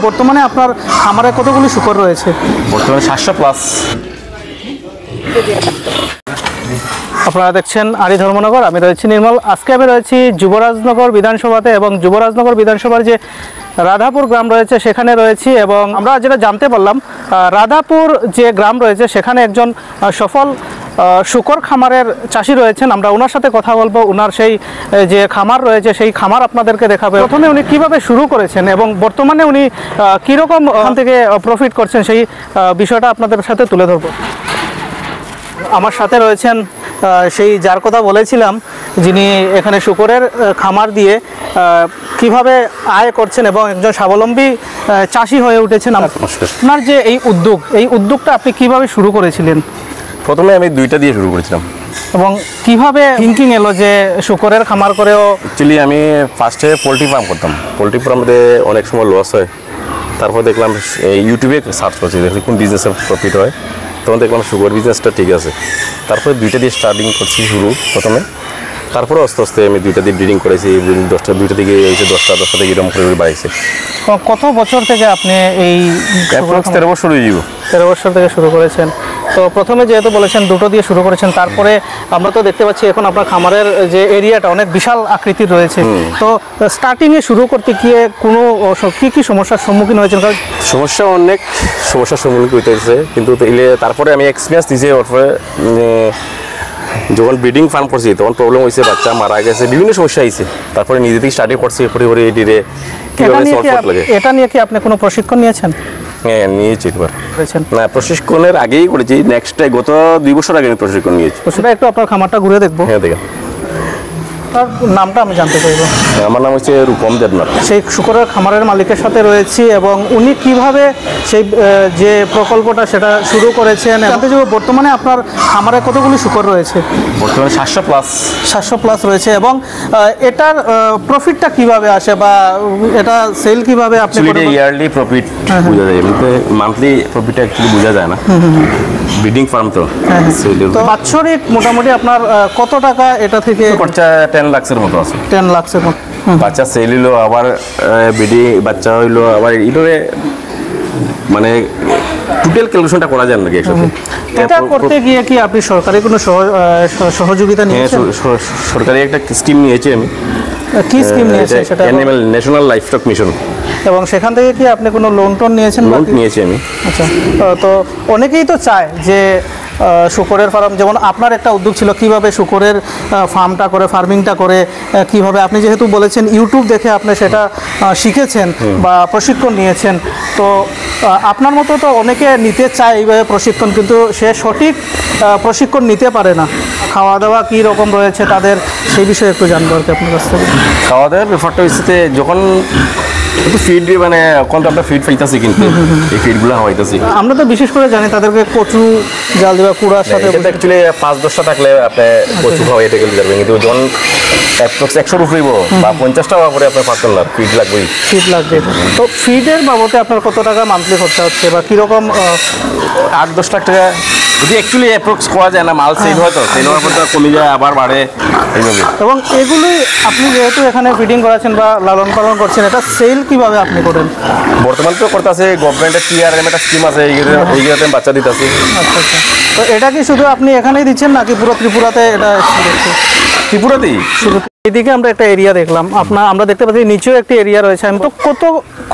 বর্তমানে আপনার খামারে কতগুলি শূকর রয়েছে? বর্তমানে 700+। আপনারা দেখছেন আরি ধর্মনগর, আমি রয়েছি নির্মল। আজকে আমি রয়েছি যুবরাজনগর বিধানসভাতে এবং যুবরাজনগর বিধানসভার যে রাধাপুর গ্রাম রয়েছে সেখানে রয়েছি এবং আমরা যেটা জানতে পারলাম রাধাপুর যে গ্রাম রয়েছে সেখানে একজন সফল শূকর খামারের চাষি রয়েছেন। আমরা ওনার সাথে কথা বলবো, ওনার সেই যে খামার রয়েছে সেই খামার আপনাদেরকে দেখাবে। প্রথমে উনি কিভাবে শুরু করেছেন এবং বর্তমানে উনি কীরকম ওখান থেকে প্রফিট করছেন সেই বিষয়টা আপনাদের সাথে তুলে ধরবো। আমার সাথে রয়েছেন সেই যার কথা বলেছিলাম, যিনি এখানে শূকরের খামার দিয়ে কিভাবে আয় করছেন এবং একজন স্বাবলম্বী চাষি হয়ে উঠেছেন। আপনার যে এই উদ্যোগটা আপনি কিভাবে শুরু করেছিলেন? প্রথমে আমি 2টা দিয়ে শুরু করেছিলাম। এবং কিভাবে থিঙ্কিং এলো যে শূকরের খামার করেও? অ্যাকচুয়ালি আমি ফার্স্টে পোলট্রি ফার্ম করতাম। পোলট্রি ফার্মে অনেক সময় লস হয়। তারপর দেখলাম ইউটিউবে সার্চ করছি, দেখি কোন বিজনেসে প্রফিট হয়। তখন দেখলাম শুকর বিজনেসটা ঠিক আছে। তারপরে 2টা দিয়ে স্টার্টিং করছি প্রথমে। তারপরে আস্তে আস্তে আমি 2টা দিয়ে ব্রিডিং করেছি। 2টা থেকে এসে 10টা থেকে এরকম করে বাড়িয়েছে। কত বছর থেকে আপনি এই 13 বছর হয়ে যাব? 13 বছর থেকে শুরু করেছেন। তো প্রথমে যেহেতু বলেছেন 2টো দিয়ে শুরু করেছেন, তারপরে আমরা তো দেখতে পাচ্ছি এখন আপনার খামারের যে এরিয়াটা অনেক বিশাল আকৃতির রয়েছে। তো স্টার্টিংয়ে শুরু করতে গিয়ে কোনো কী সমস্যার সম্মুখীন হয়েছেন? অনেক সমস্যার সম্মুখীন হতে হয়েছে, কিন্তু তারপরে আমি এক্সপিরিয়েন্স দিয়েছি। ওরপরে যখন ব্রিডিং ফার্ম করছি তখন প্রবলেম হয়েছে, বাচ্চা মারা গেছে, বিভিন্ন সমস্যা হয়েছে। তারপরে নিজে থেকে স্টার্টিং করছি এটা নিয়ে কি আপনি কোনো প্রশিক্ষণ নিয়েছেন? হ্যাঁ, নিয়েছি একবার। না, প্রশিক্ষণের আগেই করেছি। গত 2 বছর আগে আমি প্রশিক্ষণ নিয়েছি। সেটা একটু আপনার খামারটা ঘুরে দেখবো। হ্যাঁ, দেখেন। তার নামটা আমি জানতে চাইব। আমার নাম হচ্ছে রূপম দেবনাথ। সেই শূকরের খামারের মালিকের সাথে রয়েছি এবং উনি কিভাবে সেই যে প্রকল্পটা সেটা শুরু করেছেন। জানতে চাইব বর্তমানে আপনার খামারে কতগুলি শূকর রয়েছে? বর্তমানে 700+ রয়েছে। এবং এটার প্রফিটটা কিভাবে আসে বা এটা সেল কিভাবে আপনি? ইয়ারলি প্রফিট বোঝা যায়, এমনিতে মান্থলি প্রফিটটা অ্যাকচুয়ালি বোঝা যায় না। ব্রিডিং ফার্ম তো বাৎসরিক মোটামুটি আপনার কত টাকা এটা থেকে খরচা? 10 লাখের মতো আছে। 10 লাখের মতো। বাচ্চা সেল হইলো, আবার বাচ্চা হইলো, আবার এইভাবে মানে টোটাল ক্যালকুলেশনটা করা যায় নাকি একসাথে। এটা করতে গিয়ে কি আপনি সরকারি কোনো সহযোগিতা নিয়েছেন? সরকারি একটা স্কিম নিয়েছি আমি। কি স্কিম নিয়েছেন সেটা? National livestock mission. এবং সেখান থেকে কি আপনি কোনো লোন নিয়েছেন? লোন নিয়েছি আমি। আচ্ছা, তো অনেকেই তো চায় যে শূকরের ফার্ম, যেমন আপনার একটা উদ্যোগ ছিল কিভাবে শূকরের ফার্মটা করে, ফার্মিংটা করে কিভাবে, আপনি যেহেতু বলেছেন ইউটিউব দেখে আপনি সেটা শিখেছেন বা প্রশিক্ষণ নিয়েছেন। তো আপনার মতো তো অনেকে নিতে চায় এইভাবে প্রশিক্ষণ, কিন্তু সে সঠিক প্রশিক্ষণ নিতে পারে না। খাওয়া দাওয়া কী রকম রয়েছে তাদের, সেই বিষয়ে একটু জানবো আর কি আপনার কাছ থেকে। খাওয়া দাওয়ার ব্যাপারটা হচ্ছে যখন একটু ফিড মানে এখন তো আমরা ফিড পাইতেছি, কিন্তু এই ফিডগুলো খাওয়াইতেছি। আমরা তো বিশেষ করে জানি তাদেরকে কচু জাল দেওয়া, কুড়ার সাথে অ্যাকচুয়ালি 5-10টা থাকলে আপনি কচু খাওয়াইতে গেলে যাবেন, কিন্তু যখন 100 রুপিব বা 50 টাকা করে আপনার পাচ্ছেন না, ফিড লাগবেই। ফিড লাগবে। তো ফিডের বাবদে আপনার কত টাকা মান্থলি খরচা হচ্ছে বা কীরকম? 8-10 লাখ টাকা যদি অ্যাকচুয়ালি অ্যাপ্রক্স করা যায় না, মাল সেল হয় তো সেল হওয়ার পর কমে যায়, আবার বাড়ে এইভাবে। এবং এগুলোই আপনি যেহেতু এখানে ফিডিং করাচ্ছেন বা লালন পালন করছেন, এটা সেল কিভাবে আপনি করেন? বর্তমানে তো করতেছে গভর্নমেন্টের TRM একটা স্কিম আছে, এইগুলোতে বাচ্চা দিতেছি। আচ্ছা আচ্ছা, তো এটা কি শুধু আপনি এখানেই দিচ্ছেন নাকি পুরো ত্রিপুরাতে? এটা ত্রিপুরাতেই শুধু। এদিকে আমরা একটা এরিয়া দেখলাম, আমরা দেখতে পাচ্ছি নিচেও একটি এরিয়া রয়েছে। আমি তো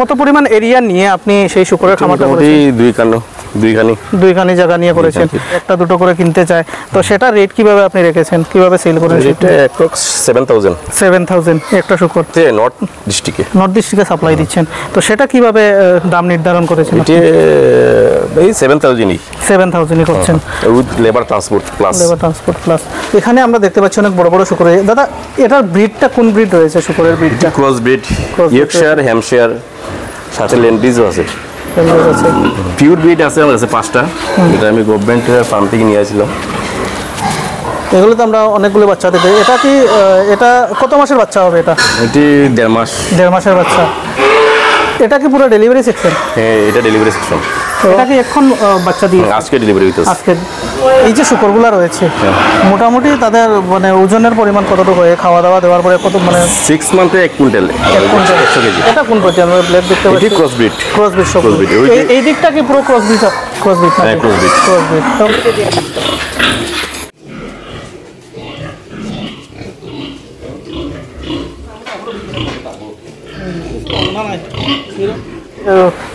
কত পরিমাণ এরিয়া নিয়ে আপনি সেই শূকরের খামারটা করেছেন? দুইখানি জায়গা নিয়ে করেছেন। একটা দুটো করে কিনতে চায়, তো সেটা রেট কিভাবে আপনি রেখেছেন, কিভাবে সেল করেন? এটা অ্যাপ্রক্স 7000 একটা শূকর নর্থ ডিস্ট্রিক্টে সাপ্লাই দিচ্ছেন। তো সেটা কিভাবে দাম নির্ধারণ করেছেন? এটা এই 7000ই করছেন উইথ লেবার ট্রান্সপোর্ট প্লাস। এখানে আমরা দেখতে পাচ্ছি অনেক বড় বড় শূকর। দাদা, এটার ব্রিডটা কোন ব্রিড রয়েছে? শূকরের ব্রিডটা ক্রস ব্রিড, ইয়র্কশায়ার, হ্যাম্পশায়ার, সাথে ল্যান্ডিজও আছে। পিওর ব্রিড আছে আমার কাছে 5টা, যেটা আমি গভর্নমেন্টের ফার্ম থেকে নিয়ে আসছিলাম। এগুলো তো আমরা অনেকগুলো বাচ্চা দিতে। এটা কি এটা কত মাসের বাচ্চা হবে? এটি 1.5 মাস। 1.5 মাসের বাচ্চা। এটা কি পুরো ডেলিভারি সেকশন? হ্যাঁ, এটা ডেলিভারি সেকশন। এটা কি এখন বাচ্চা দিয়ে আজকে ডেলিভারি হইতেছে। আজকে এই যে শুকরগুলা রয়েছে মোটামুটি তাদের মানে ওজনের পরিমাণ কতটুকু হয় খাওয়া দাওয়া দেওয়ার পরে কত মানে 6 মান্থে 1 কুইন্টাল 100 কেজি। এটা কোন প্রজাতি আমরা ব্লেড দেখতে পাচ্ছি এটি ক্রসব্রিড। ক্রসব্রিড সব Crossbreed, ওই যে- এই দিকটা কি পুরো ক্রসব্রিড ক্রসব্রিড হ্যাঁ, crossbreed। ক্রসব্রিড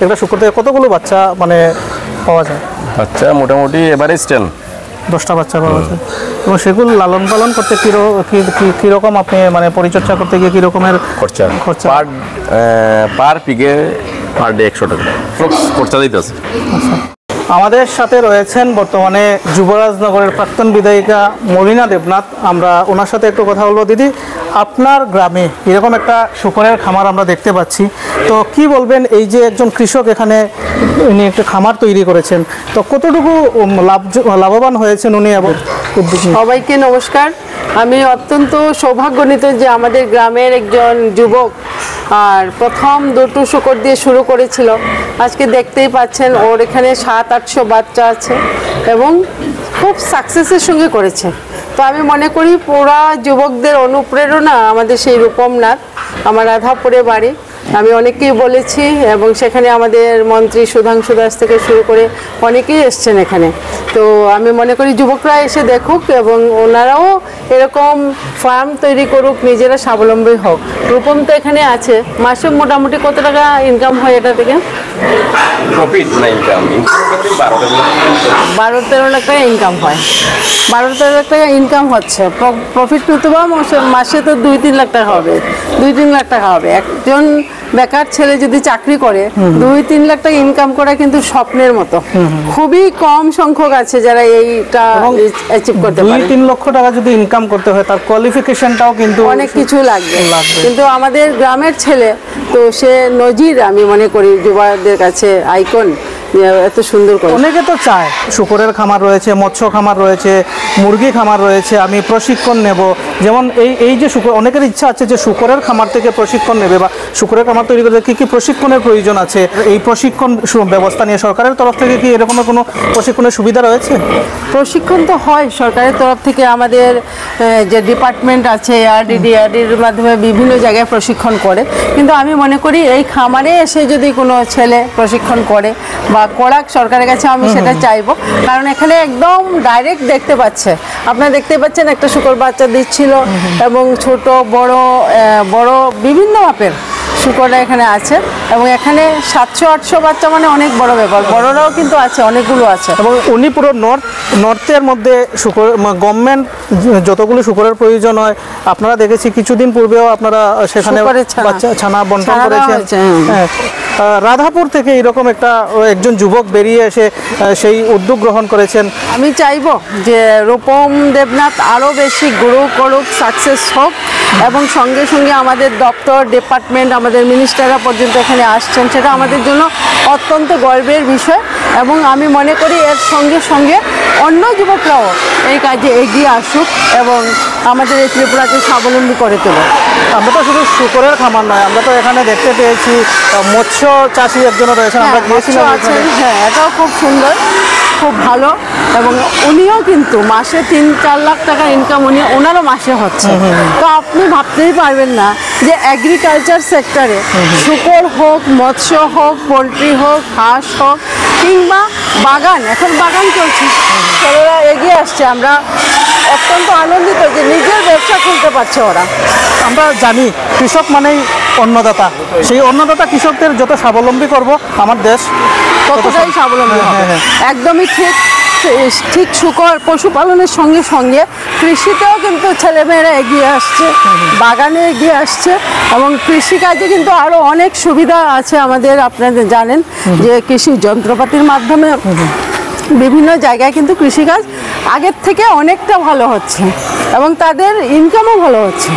একটা শুকর থেকে কতগুলো বাচ্চা মানে পাওয়া যায়? বাচ্চা মোটামুটি এভারেজ 10টা বাচ্চা পাওয়া যায় এবং সেগুলো লালন পালন করতে কীরকম আপনি মানে পরিচর্যা করতে গিয়ে কীরকমের খরচা খরচা? পার পিকে পার ডে 100 টাকা খরচা দিতেছে। আমাদের সাথে রয়েছেন বর্তমানে যুবরাজনগরের প্রাক্তন বিধায়িকা মলিনা দেবনাথ। আমরা ওনার সাথে একটু কথা বলবো। দিদি, আপনার গ্রামে এরকম একটা শুকরের খামার আমরা দেখতে পাচ্ছি, তো কি বলবেন এই যে একজন কৃষক এখানে উনি একটা খামার তৈরি করেছেন, তো কতটুকু লাভবান হয়েছেন উনি এবং উদ্যোগ নিয়ে? সবাইকে নমস্কার। আমি অত্যন্ত সৌভাগ্যনীত যে আমাদের গ্রামের একজন যুবক আর প্রথম দুটো শুকর দিয়ে শুরু করেছিল। আজকে দেখতেই পাচ্ছেন ওর এখানে 700-800 বাচ্চা আছে এবং খুব সাকসেসের সঙ্গে করেছে। তো আমি মনে করি পুরা যুবকদের অনুপ্রেরণা আমাদের সেই রূপমনাথ, আমার রাধাপুরে বাড়ি। আমি অনেককেই বলেছি এবং সেখানে আমাদের মন্ত্রী সুধাংশু দাস থেকে শুরু করে অনেকেই এসছেন এখানে। তো আমি মনে করি যুবকরা এসে দেখুক এবং ওনারাও এরকম ফার্ম তৈরি করুক, নিজেরা স্বাবলম্বী হোক। রূপম তো এখানে আছে, মাসে মোটামুটি কত টাকা ইনকাম হয় এটা থেকে? প্রফিট না ইনকাম 12-13 লাখ টাকা ইনকাম হয়। 12-13 লাখ টাকা ইনকাম হচ্ছে। প্রফিট পেতে বা মাসে তো 2-3 লাখ টাকা হবে, 2-3 লাখ টাকা হবে। একজন বেকার ছেলে যদি চাকরি করে 2-3 লাখ টাকা ইনকাম করা কিন্তু স্বপ্নের মতো। খুবই কম সংখ্যক আছে যারা এইটা অ্যাচিভ করতে পারে। 2-3 লক্ষ টাকা যদি ইনকাম করতে হয় তার কোয়ালিফিকেশনটাও কিন্তু অনেক কিছু লাগবে। কিন্তু আমাদের গ্রামের ছেলে তো সে নজির, আমি মনে করি যুবকদের কাছে আইকন, এত সুন্দর করে। অনেকে তো চায় শুকরের খামার রয়েছে, মৎস্য খামার রয়েছে, মুরগি খামার রয়েছে, আমি প্রশিক্ষণ নেব। যেমন এই যে শুকর, অনেকের ইচ্ছা আছে যে শুকরের খামার থেকে প্রশিক্ষণ নেবে বা শুকরের খামার তৈরি করতে কী প্রশিক্ষণের প্রয়োজন আছে, এই প্রশিক্ষণ ব্যবস্থা নিয়ে সরকারের তরফ থেকে কি এরকম কোনো প্রশিক্ষণের সুবিধা রয়েছে? প্রশিক্ষণ তো হয় সরকারের তরফ থেকে। আমাদের যে ডিপার্টমেন্ট আছে আরডির মাধ্যমে বিভিন্ন জায়গায় প্রশিক্ষণ করে। কিন্তু আমি মনে করি এই খামারে এসে যদি কোনো ছেলে প্রশিক্ষণ করে বা করাক সরকারের কাছে, আমি সেটা চাইবো। কারণ এখানে একদম ডাইরেক্ট দেখতে পাচ্ছে, আপনারা দেখতে পাচ্ছেন একটা শুকর বাচ্চা দিচ্ছিল এবং ছোট বড় বিভিন্ন মাপের শুকররা এখানে আছে এবং এখানে 700-800 বাচ্চা মানে অনেক বড় ব্যাপার। বড়রাও কিন্তু আছে, অনেকগুলো আছে। এবং উনি পুরো নর্থের মধ্যে শুকর গভর্নমেন্ট যতগুলো শুকরের প্রয়োজন হয়, আপনারা দেখেছি কিছুদিন পূর্বেও আপনারা সেখানে শুকরের ছানা। বাচ্চা ছানা বন্টন ছানা দেওয়া করেছেন। হয়েছে, হ্যাঁ। রাধাপুর থেকে এরকম একজন যুবক বেরিয়ে এসে সেই উদ্যোগ গ্রহণ করেছেন। আমি চাইবো যে রূপম দেবনাথ আরও বেশি গ্রো করুক, সাকসেস হোক এবং সঙ্গে সঙ্গে আমাদের দপ্তর ডিপার্টমেন্ট, আমাদের মিনিস্টাররা পর্যন্ত এখানে আসছেন, সেটা আমাদের জন্য অত্যন্ত গর্বের বিষয়। এবং আমি মনে করি এর সঙ্গে সঙ্গে অন্য যুবকরাও এই কাজে এগিয়ে আসুক এবং আমাদের এই ত্রিপুরাকে স্বাবলম্বী করে তোলে। আমরা তো শুধু শুকরের খামার নয়, আমরা তো এখানে দেখতে পেয়েছি মৎস্য চাষি একজনও রয়েছেন, আমরা গিয়েছিলাম আছেন। এখানে। হ্যাঁ, এটাও খুব সুন্দর, খুব ভালো। এবং উনিও কিন্তু মাসে 3-4 লাখ টাকা ইনকাম ওনারও মাসে হচ্ছে। তো আপনি ভাবতেই পারবেন না যে এগ্রিকালচার সেক্টরে শুকর হোক, মৎস্য হোক, পোলট্রি হোক, হাঁস হোক কিংবা বাগান, এখন বাগান চলছে, ছেলেরা এগিয়ে আসছে। আমরা অত্যন্ত আনন্দিত যে নিজের ব্যবসা খুলতে পারছে ওরা। আমরা জানি কৃষক মানেই অন্নদাতা, সেই অন্নদাতা কৃষকদের যত স্বাবলম্বী করব আমার দেশ ততটাই স্বাবলম্বী হবে। হ্যাঁ, হ্যাঁ। একদমই ঠিক শুকর পশুপালনের সঙ্গে সঙ্গে কৃষিতেও কিন্তু ছেলেমেয়েরা এগিয়ে আসছে, বাগানে এগিয়ে আসছে এবং কৃষিকাজে কিন্তু আরও অনেক সুবিধা আছে আমাদের। আপনাদের জানেন যে কৃষি যন্ত্রপাতির মাধ্যমে বিভিন্ন জায়গায় কিন্তু কৃষিকাজ আগের থেকে অনেকটা ভালো হচ্ছে এবং তাদের ইনকামও ভালো হচ্ছে।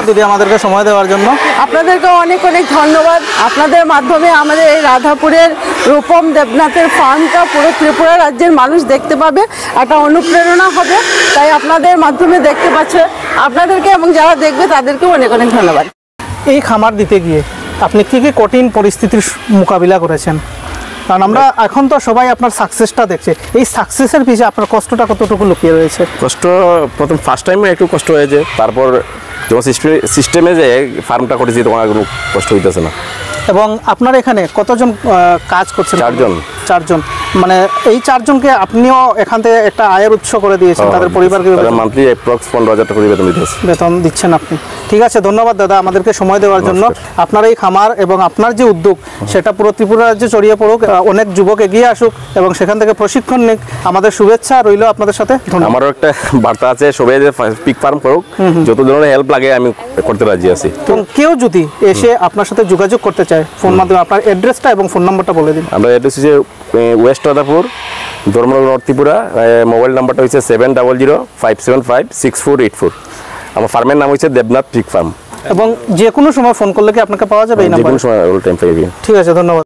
দিদি আমাদেরকে সময় দেওয়ার জন্য আপনাদেরকে অনেক অনেক ধন্যবাদ। আপনাদের মাধ্যমে আমাদের এই রাধাপুরের রূপম দেবনাথের ফার্মটা পুরো ত্রিপুরা রাজ্যের মানুষ দেখতে পাবে, একটা অনুপ্রেরণা হবে। তাই আপনাদের মাধ্যমে দেখতে পাচ্ছে, আপনাদেরকে এবং যারা দেখবে তাদেরকেও অনেক অনেক ধন্যবাদ। এই খামার দিতে গিয়ে আপনি কি কি কঠিন পরিস্থিতির মোকাবিলা করেছেন? কারণ আমরা এখন তো সবাই আপনার সাকসেসটা দেখছে, এই সাকসেসের পিছনে আপনার কষ্টটা কতটুকু লুকিয়ে রয়েছে? কষ্ট প্রথম ফার্স্ট টাইমে একটু কষ্ট হয়েছে, তারপর যখন সিস্টেমে যে ফার্মটা করেছি তখন আর কোনো কষ্ট হইতেছে না। এবং আপনার এখানে কতজন কাজ করছেন? 4 জন। 4 জন, মানে এই 4 জনকে আপনিও এখান থেকে একটা আয়ের উৎস করে দিয়েছেন, তাদের পরিবারকে মান্থলি অ্যাপ্রক্স 15,000 টাকা করে বেতন দিতেছে। বেতন দিচ্ছেন আপনি। ঠিক আছে, ধন্যবাদ দাদা আমাদেরকে সময় দেওয়ার জন্য। আপনার এই খামার এবং আপনার যে উদ্যোগ সেটা পুরো ত্রিপুরা রাজ্যে ছড়িয়ে পড়ুক, অনেক যুবক এগিয়ে আসুক এবং সেখান থেকে প্রশিক্ষণ নিক। আমাদের শুভেচ্ছা রইল আপনাদের সাথে। ধন্যবাদ। আমারও একটা বার্তা আছে, সবাই যে পিক ফার্ম করুক, যত ধরনের হেল্প লাগে আমি করতে রাজি আছি। এবং কেউ যদি এসে আপনার সাথে যোগাযোগ করতে চায় ফোন মাধ্যমে, আপনার অ্যাড্রেসটা এবং ফোন নাম্বারটা বলে দিন। আমরা অ্যাড্রেস হচ্ছে West Radhapur, Dharmanagar, north Tripura. Mobile নাম্বারটা হচ্ছে 7005756484। আমার ফার্মের নাম হচ্ছে দেবনাথ পিক ফার্ম। এবং যে কোনো সময় ফোন করলে কি আপনাকে পাওয়া যাবে এই যে নাম্বারে? কোনো সময় অল টাইম পাইবেন। ঠিক আছে, ধন্যবাদ।